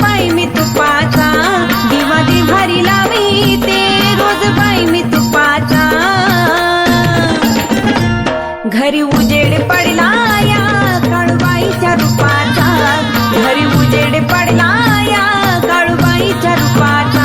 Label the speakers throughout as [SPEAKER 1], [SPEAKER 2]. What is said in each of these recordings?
[SPEAKER 1] बाई मी तुपाचा दिवा दिवारी लावी ते रोज बाई मी तुपाचा घरी उजेड पडला या काळूबाईच्या रूपाचा घरी उजेड पडला या काळूबाईच्या रूपाचा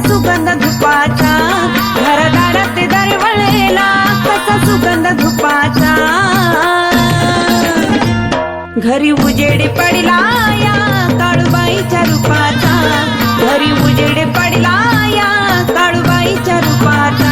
[SPEAKER 1] सुगंध धुपाचा घरदारात दरवळेला कसा सुगंध धुपाचा घरी उजेड पडला या काळूबाईच्या रूपाचा घरी उजेड पडला या काळूबाईच्या रूपाचा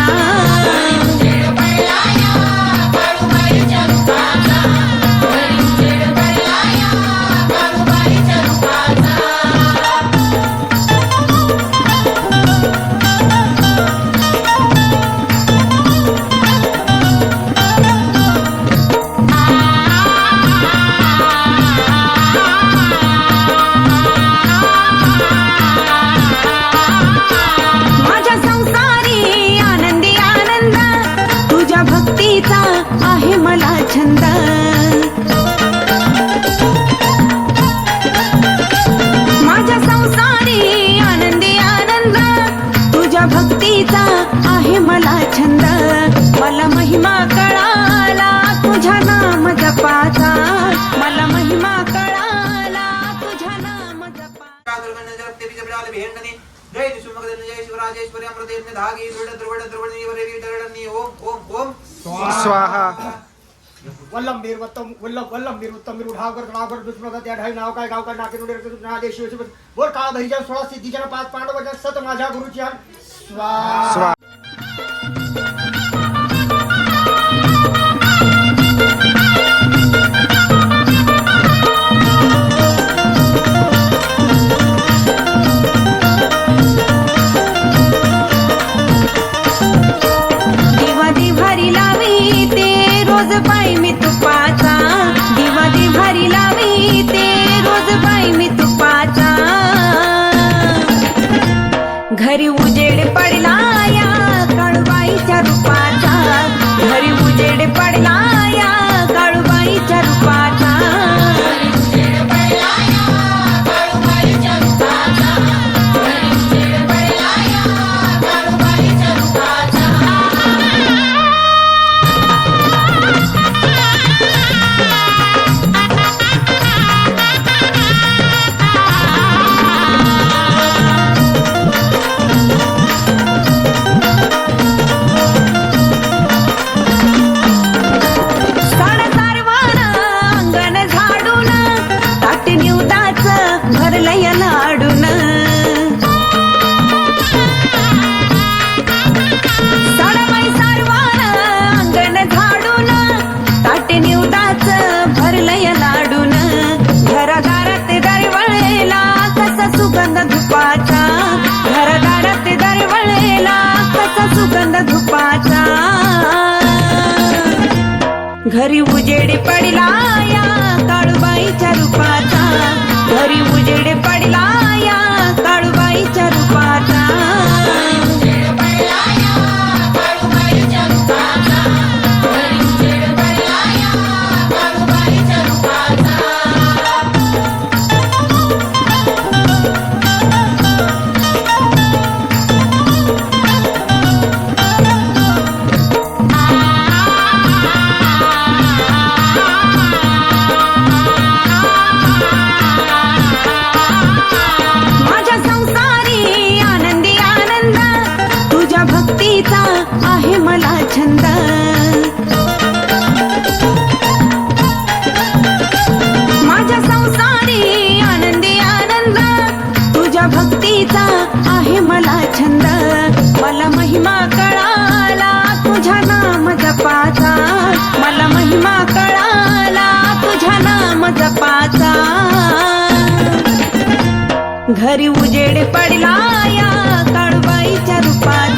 [SPEAKER 1] आहे मला छंद माझ्या संसारी आनंदी आनंद तुझ्या भक्तीचा आहे मला छंद मला महिमा कळाला तुझ्या नाम जपाचा मला महिमा कळाला तुझ्या नाम जपाचा
[SPEAKER 2] जय जय शिवराजेश्वरी अमृतेश धागी दृढ द्रवणी ओम ओम ओम
[SPEAKER 3] स्वाहा
[SPEAKER 4] वल्लम वीरवत्तम वल्लम वीरवत्तम वीरुढागर गणागर दुष्मदा त्या ढाई नाव काय गाव काय नाके नुडे नादेश शिव बोल काळ भैजन 16 सिद्धीजन 5 पांडवजन सत माझ्या गुरुची स्वाहा
[SPEAKER 1] रोज बाई मी तुपाचा दिवा दिवारी लावी ते रोज बाई मी तुपाचा घरी उजेड पडला या काळूबाईच्या रूपाचा घरी उजेड पडला या काळूबाईच्या रूपाचा सुगंध धुपाचा घरदारात दरवळेला कसा सुगंध धुपाचा घरी उजेड पडला या काळूबाईच्या रूपाचा घरी उजेड पडला या काळूबाईच्या रूपाचा मला छंद मला महिमा कळाला तुझ्या नाम जपाचा मला महिमा कळाला तुझ्या नाम जपाचा घरी उजेड पडला या काळूबाईच्या रूपाचा